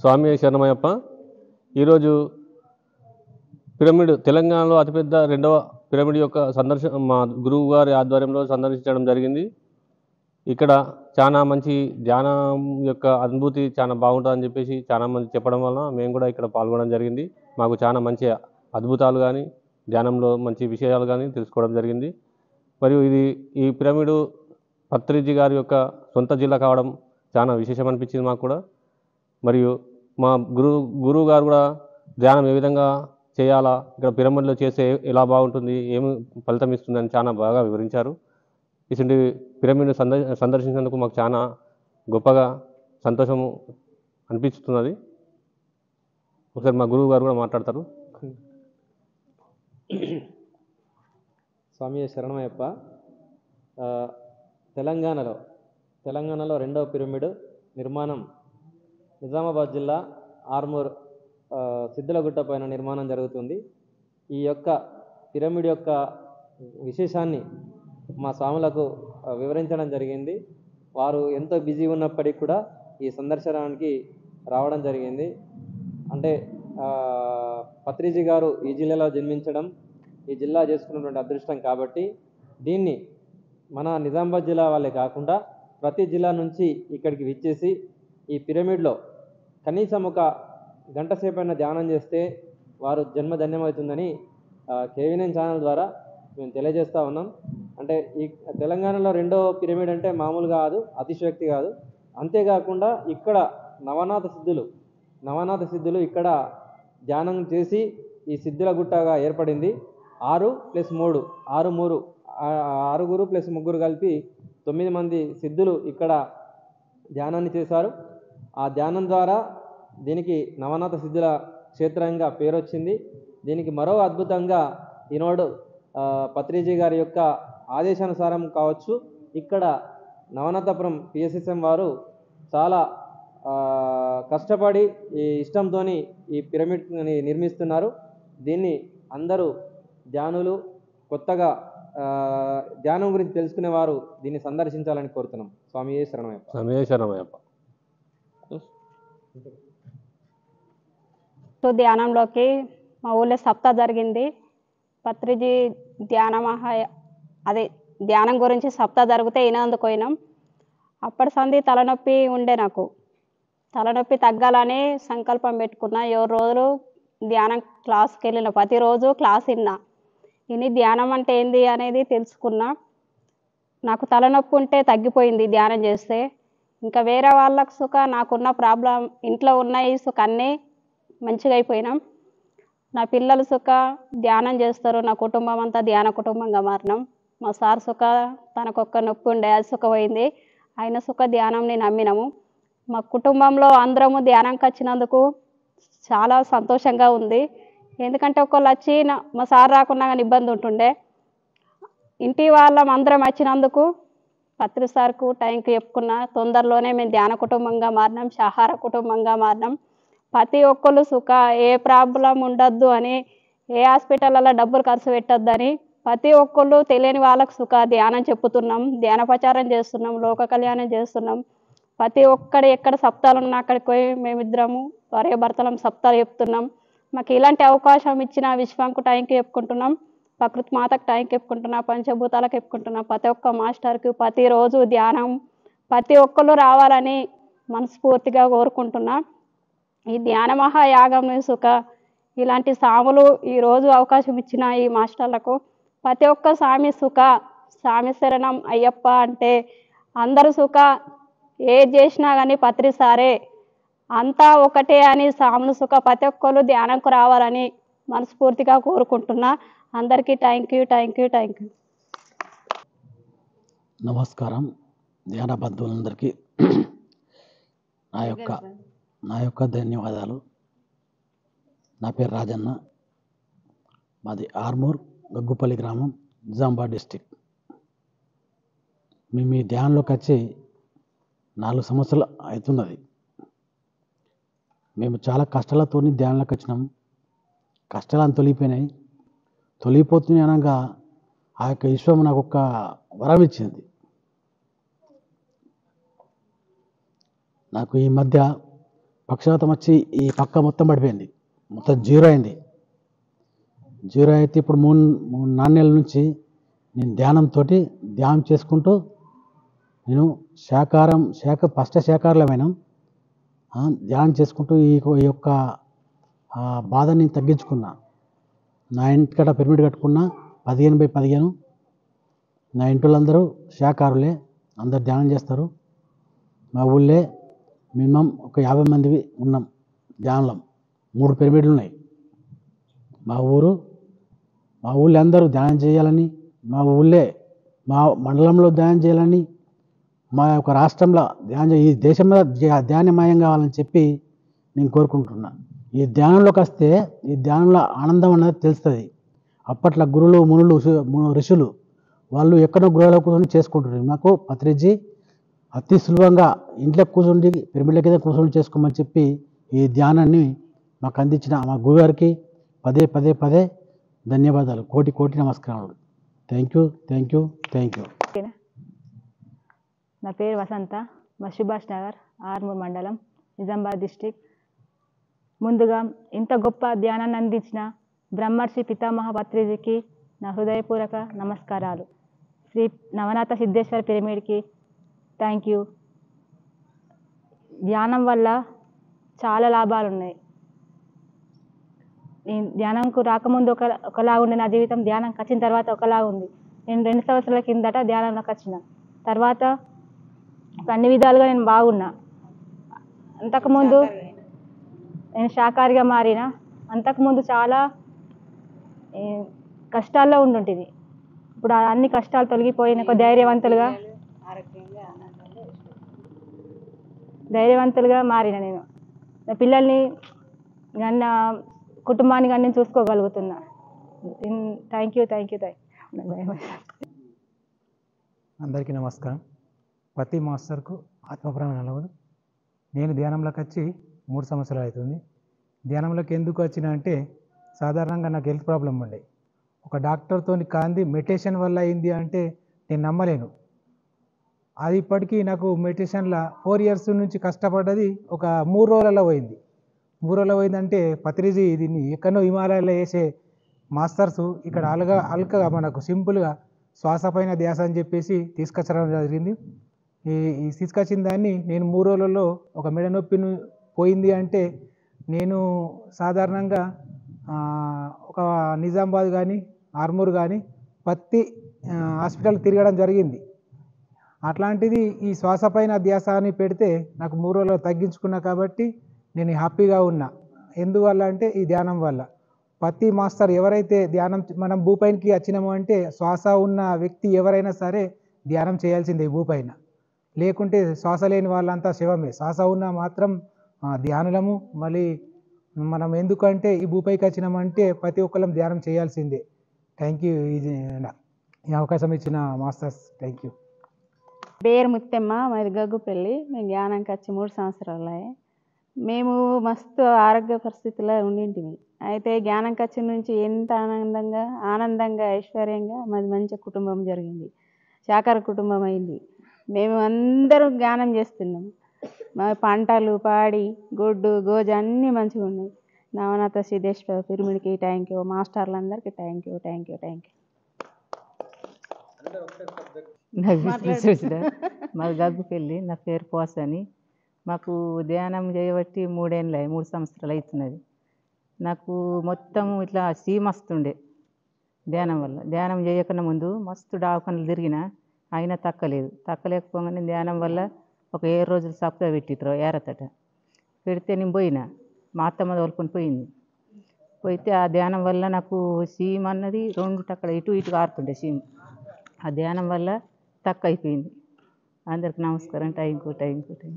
స్వామి శరణమయ్యప్ప. ఈరోజు పిరమిడ్ తెలంగాణలో అతిపెద్ద రెండవ పిరమిడ్ యొక్క మా గురువు గారి ఆధ్వర్యంలో సందర్శించడం జరిగింది. ఇక్కడ చాలా మంచి ధ్యానం యొక్క అనుభూతి చాలా బాగుంటుందని చెప్పేసి చాలా మంది చెప్పడం వలన మేము కూడా ఇక్కడ పాల్గొనడం జరిగింది. మాకు చాలా మంచి అద్భుతాలు కానీ ధ్యానంలో మంచి విషయాలు కానీ తెలుసుకోవడం జరిగింది. మరియు ఈ పిరమిడ్ పత్రిజీ గారి యొక్క సొంత జిల్లా కావడం చాలా విశేషం అనిపించింది మాకు కూడా. మరియు మా గురువు గారు కూడా ధ్యానం ఏ విధంగా చేయాలా, ఇక్కడ పిరమిడ్లో చేస్తే ఎలా బాగుంటుంది, ఏమి ఫలితం ఇస్తుందని చాలా బాగా వివరించారు. ఇటువంటి పిరమిడ్ను సందర్శించినందుకు మాకు చాలా గొప్పగా సంతోషము అనిపిస్తున్నది. ఒకసారి మా గురువు గారు కూడా మాట్లాడతారు. స్వామి శరణమయ్యప్ప. తెలంగాణలో రెండవ పిరమిడ్ నిర్మాణం నిజామాబాద్ జిల్లా ఆర్మూర్ సిద్ధులగుట్ట పైన నిర్మాణం జరుగుతుంది. ఈ యొక్క పిరమిడ్ యొక్క విశేషాన్ని మా స్వాములకు వివరించడం జరిగింది. వారు ఎంతో బిజీ ఉన్నప్పటికీ కూడా ఈ సందర్శనానికి రావడం జరిగింది. అంటే పత్రిజీ గారు ఈ జిల్లాలో జన్మించడం, ఈ జిల్లా చేసుకున్నటువంటి అదృష్టం కాబట్టి దీన్ని మన నిజామాబాద్ జిల్లా వాళ్ళే కాకుండా ప్రతి జిల్లా నుంచి ఇక్కడికి విచ్చేసి ఈ పిరమిడ్లో కనీసం ఒక గంట సేపైనా ధ్యానం చేస్తే వారు జన్మధన్యమవుతుందని కేవీఎన్ ఛానల్ ద్వారా మేము తెలియజేస్తూ ఉన్నాం. అంటే ఈ తెలంగాణలో రెండో పిరమిడ్ అంటే మామూలు కాదు, అతిశయోక్తి కాదు. అంతేకాకుండా ఇక్కడ నవనాథ సిద్ధులు ఇక్కడ ధ్యానం చేసి ఈ సిద్ధుల గుట్టగా ఏర్పడింది. 6+3 6+3 కలిపి 9 మంది సిద్ధులు ఇక్కడ ధ్యానాన్ని చేశారు. ఆ ధ్యానం ద్వారా దీనికి నవనాథ సిద్ధుల క్షేత్రంగా పేరు వచ్చింది. దీనికి మరో అద్భుతంగా ఈనాడు పత్రిజీ గారి యొక్క ఆదేశానుసారం కావచ్చు, ఇక్కడ నవనాథపురం PSSM వారు చాలా కష్టపడి ఈ ఇష్టంతో ఈ పిరమిడ్ని నిర్మిస్తున్నారు. దీన్ని అందరూ ధ్యానులు కొత్తగా ధ్యానం గురించి తెలుసుకునేవారు దీన్ని సందర్శించాలని కోరుతున్నాం. స్వామి శరణమయ్యప్ప. ధ్యానంలోకి మా ఊళ్ళో సప్తా జరిగింది. పత్రిజీ ధ్యానం గురించి సప్తా జరిగితే వినేందుకు పోయినాం. అప్పటి సంది తలనొప్పి ఉండే. నాకు తలనొప్పి తగ్గాలని సంకల్పం పెట్టుకున్నా. 7 రోజులు ధ్యానం క్లాస్కి వెళ్ళిన. ప్రతిరోజు క్లాస్ విని ధ్యానం అంటే ఏంది అనేది తెలుసుకున్నా. నాకు తలనొప్పి ఉంటే తగ్గిపోయింది ధ్యానం చేస్తే. ఇంకా వేరే వాళ్ళకు సుఖ నాకున్న ప్రాబ్లం ఇంట్లో ఉన్నాయి సుఖ అన్నీ మంచిగా అయిపోయినాం. నా పిల్లలు సుఖ ధ్యానం చేస్తారు. నా కుటుంబం అంతా ధ్యాన కుటుంబంగా మారినాం. మా సార్ సుఖ తనకొక్క నొప్పి ఉండే, అది సుఖ పోయింది. ఆయన సుఖ ధ్యానంని నమ్మినాము. మా కుటుంబంలో అందరము ధ్యానంకి వచ్చినందుకు చాలా సంతోషంగా ఉంది. ఎందుకంటే ఒకళ్ళు వచ్చి మా సార్ రాకున్నా కానీ ఇబ్బంది ఉంటుండే. ఇంటి వాళ్ళం అందరం వచ్చినందుకు పత్రి సార్కు టైంకి చెప్పుకున్నా. తొందరలోనే మేము ధ్యాన కుటుంబంగా మారినాం, శాహార కుటుంబంగా మారినాం. ప్రతి ఒక్కళ్ళు సుఖ ఏ ప్రాబ్లం ఉండొద్దు అని, ఏ హాస్పిటల్లో డబ్బులు ఖర్చు పెట్టొద్దని ప్రతి ఒక్కళ్ళు తెలియని వాళ్ళకు సుఖ ధ్యానం చెప్పుతున్నాం, ధ్యాన ప్రచారం చేస్తున్నాం, లోక కళ్యాణం చేస్తున్నాం. ప్రతి ఒక్కడు ఎక్కడ సప్తాలు ఉన్నా అక్కడికి పోయి మేమిద్దరము భార్య భర్తలం సప్తాలు చెప్తున్నాం. మాకు ఇలాంటి అవకాశం ఇచ్చిన విశ్వంకు టైంకి చెప్పుకుంటున్నాం, ప్రకృతి మాతకు టైంకి చెప్పుకుంటున్నా, పంచభూతాలకు చెప్పుకుంటున్నా. ప్రతి ఒక్క మాస్టర్కి ప్రతిరోజు ధ్యానం ప్రతి ఒక్కళ్ళు రావాలని మనస్ఫూర్తిగా కోరుకుంటున్నా. ఈ ధ్యాన మహాయాగం సుఖ ఇలాంటి సాములు ఈరోజు అవకాశం ఇచ్చిన ఈ మాస్టర్లకు ప్రతి ఒక్క స్వామి సుఖ, స్వామి శరణం అయ్యప్ప అంటే అందరూ సుఖ ఏది చేసినా కానీ పత్రి సారే అంతా ఒకటే అని సాములు సుఖ ప్రతి ఒక్కరు ధ్యానంకు రావాలని మనస్ఫూర్తిగా కోరుకుంటున్నా. అందరికీ థ్యాంక్ యూ. నమస్కారం. ధ్యాన బంధువులందరికీ నా యొక్క ధన్యవాదాలు. నా పేరు రాజన్న, మాది ఆర్మూర్ గగ్గుపల్లి గ్రామం, నిజామాబాద్ డిస్టిక్. మేము ఈ ధ్యానంలోకి వచ్చి 4 సంవత్సరాలు అవుతున్నది. మేము చాలా కష్టాలతో ధ్యానంలోకి వచ్చినాము. కష్టాలను తొలిగిపోతున్నాయి అనగా ఆ యొక్క విశ్వం నాకు ఒక వరం ఇచ్చింది. నాకు ఈ మధ్య పక్షవాతం వచ్చి ఈ పక్క మొత్తం పడిపోయింది, మొత్తం జీరో అయింది. జీరో అయితే ఇప్పుడు 4 నెలల నుంచి నేను ధ్యానం చేసుకుంటూ నేను ఫస్ట్ శాకాహారమైన ధ్యానం చేసుకుంటూ ఈ యొక్క బాధని తగ్గించుకున్నా. నా ఇంటికట పిరమిడ్ కట్టుకున్నా 15x15. నా ఇంట్లో శాకాహారులే, అందరు ధ్యానం చేస్తారు. మా ఊళ్ళే మినిమం ఒక 50 మంది ఉన్నాం ధ్యానంలో. 3 పిరమిడ్లు ఉన్నాయి. మా ఊళ్ళో అందరూ ధ్యానం చేయాలని, మా మండలంలో ధ్యానం చేయాలని, మా యొక్క రాష్ట్రంలో ఈ దేశంలో ధ్యానమయం కావాలని చెప్పి నేను కోరుకుంటున్నా. ఈ ధ్యానంలోకి వస్తే ఈ ధ్యానంలో ఆనందం అనేది తెలుస్తుంది. అప్పట్లో గురువులు మునులు ఋషులు వాళ్ళు ఎక్కడో గృహాల కూర్చొని చేసుకుంటున్నారు. మాకు పత్రిజీ అతి సులభంగా ఇంట్లో కూర్చుండి పిరమిడ్ల కింద కూర్చొని చేసుకోమని చెప్పి ఈ ధ్యానాన్ని మాకు అందించిన మా గురుగారికి పదే ధన్యవాదాలు, కోటి నమస్కారాలు. Thank you. నా పేరు వసంత, మా సుభాష్ నగర్, ఆర్మూర్ మండలం, నిజామాబాద్ డిస్టిక్. ముందుగా ఇంత గొప్ప ధ్యానాన్ని అందించిన బ్రహ్మర్షి పితామహ పత్రిజీకి నా హృదయపూర్వక నమస్కారాలు. శ్రీ నవనాథ సిద్ధేశ్వర పిరమిడ్కి థ్యాంక్ యూ. ధ్యానం వల్ల చాలా లాభాలు ఉన్నాయి. నేను ధ్యానంకు రాకముందు ఒకలా ఉండే నా జీవితం, ధ్యానంకి వచ్చిన తర్వాత ఒకలా ఉంది. నేను 2 సంవత్సరాల కిందట ధ్యానంలోకి వచ్చిన తర్వాత అన్ని విధాలుగా నేను బాగున్నా. అంతకుముందు నేను శాకాహారిగా మారిన. అంతకుముందు చాలా కష్టాల్లో ఉండుంటుంది. ఇప్పుడు అన్ని కష్టాలు తొలగిపోయి నాకు ధైర్యవంతులుగా మారిన. నేను నా పిల్లల్ని నా కుటుంబాన్ని కానీ నేను చూసుకోగలుగుతున్నా. Thank you. అందరికీ నమస్కారం. ప్రతి మాస్టర్కు ఆత్మప్రాణ నలవదు. నేను ధ్యానంలోకి వచ్చి 3 సంవత్సరాలు అవుతుంది. ధ్యానంలోకి ఎందుకు వచ్చిన అంటే సాధారణంగా నాకు హెల్త్ ప్రాబ్లం ఉండే. ఒక డాక్టర్తో కాంది మెడిటేషన్ వల్ల అయింది అంటే నేను నమ్మలేను. అది ఇప్పటికీ నాకు మెడిటేషన్లో 4 ఇయర్స్ నుంచి కష్టపడ్డది ఒక 3 రోజులలో పోయింది. 3 రోజులలో పోయిందంటే పత్రిజీ దీన్ని ఎక్కడో హిమాలయాలో వేసే మాస్టర్స్ ఇక్కడ అల్కగా మనకు సింపుల్గా శ్వాస పైన ధ్యాస అని చెప్పేసి తీసుకొచ్చడం జరిగింది. ఈ తీసుకొచ్చిన దాన్ని నేను 3 రోజులలో ఒక మెడ నొప్పి పోయింది అంటే నేను సాధారణంగా ఒక నిజామాబాద్ కానీ ఆర్మూర్ కానీ ప్రతి హాస్పిటల్ తిరగడం జరిగింది. అట్లాంటిది ఈ శ్వాస పైన ధ్యాస అని పెడితే నాకు 3 రోజులు తగ్గించుకున్నా కాబట్టి నేను హ్యాపీగా ఉన్నా. ఎందువల్ల అంటే ఈ ధ్యానం వల్ల. ప్రతి మాస్టర్ ఎవరైతే ధ్యానం మనం భూపైనకి వచ్చినాము అంటే శ్వాస ఉన్న వ్యక్తి ఎవరైనా సరే ధ్యానం చేయాల్సిందే భూపైన. లేకుంటే శ్వాస లేని వాళ్ళంతా శివమే. శ్వాస ఉన్న మాత్రం ధ్యానులము. మళ్ళీ మనం ఎందుకంటే ఈ భూపైకి వచ్చినామంటే ప్రతి ఒక్కరం ధ్యానం చేయాల్సిందే. Thank you. ఈ అవకాశం ఇచ్చిన మాస్టర్స్ థ్యాంక్ యూ. పేరు ముత్తెమ్మ, మాది గగ్గుపల్లి. మేము ధ్యానంకి వచ్చి 3 సంవత్సరాలు. మేము మస్తు ఆరోగ్య పరిస్థితుల్లో ఉండింటివి. అయితే జ్ఞానం వచ్చిన నుంచి ఎంత ఆనందంగా ఐశ్వర్యంగా మాది మంచి కుటుంబం జరిగింది. శాకాహార కుటుంబం అయింది. మేము అందరూ జ్ఞానం చేస్తున్నాం. మా పంటలు, పాడి, గుడ్డు, గోజ అన్నీ మంచిగా ఉన్నాయి. నవనాథ సిద్ధేశ్వర పిరమిడ్కి థ్యాంక్ యూ. మాస్టర్లందరికీ థ్యాంక్ యూ. మాది గగ్గుపల్లి. నా పేరు పోసని. మాకు ధ్యానం చేయబట్టి 3 సంవత్సరాలు అవుతున్నది. నాకు మొత్తం ఇట్లా సీమ వస్తుండే ధ్యానం వల్ల. ధ్యానం చేయకుండా ముందు మస్తు డావకన్లు తిరిగిన, అయినా తక్కలేకపోగానే ధ్యానం వల్ల ఒక 7 రోజులు సప్తా పెట్టిట్రు ఏరతట. పెడితే నేను పోయినా, మా అత్తమ్మ తోలుకొని పోయితే ఆ ధ్యానం వల్ల నాకు సీమ అన్నది 2 అక్కడ ఇటు కారుతుండే సీమ. ఆ ధ్యానం వల్ల తక్కువ అయిపోయింది. అందరికి నమస్కారం. Thank you.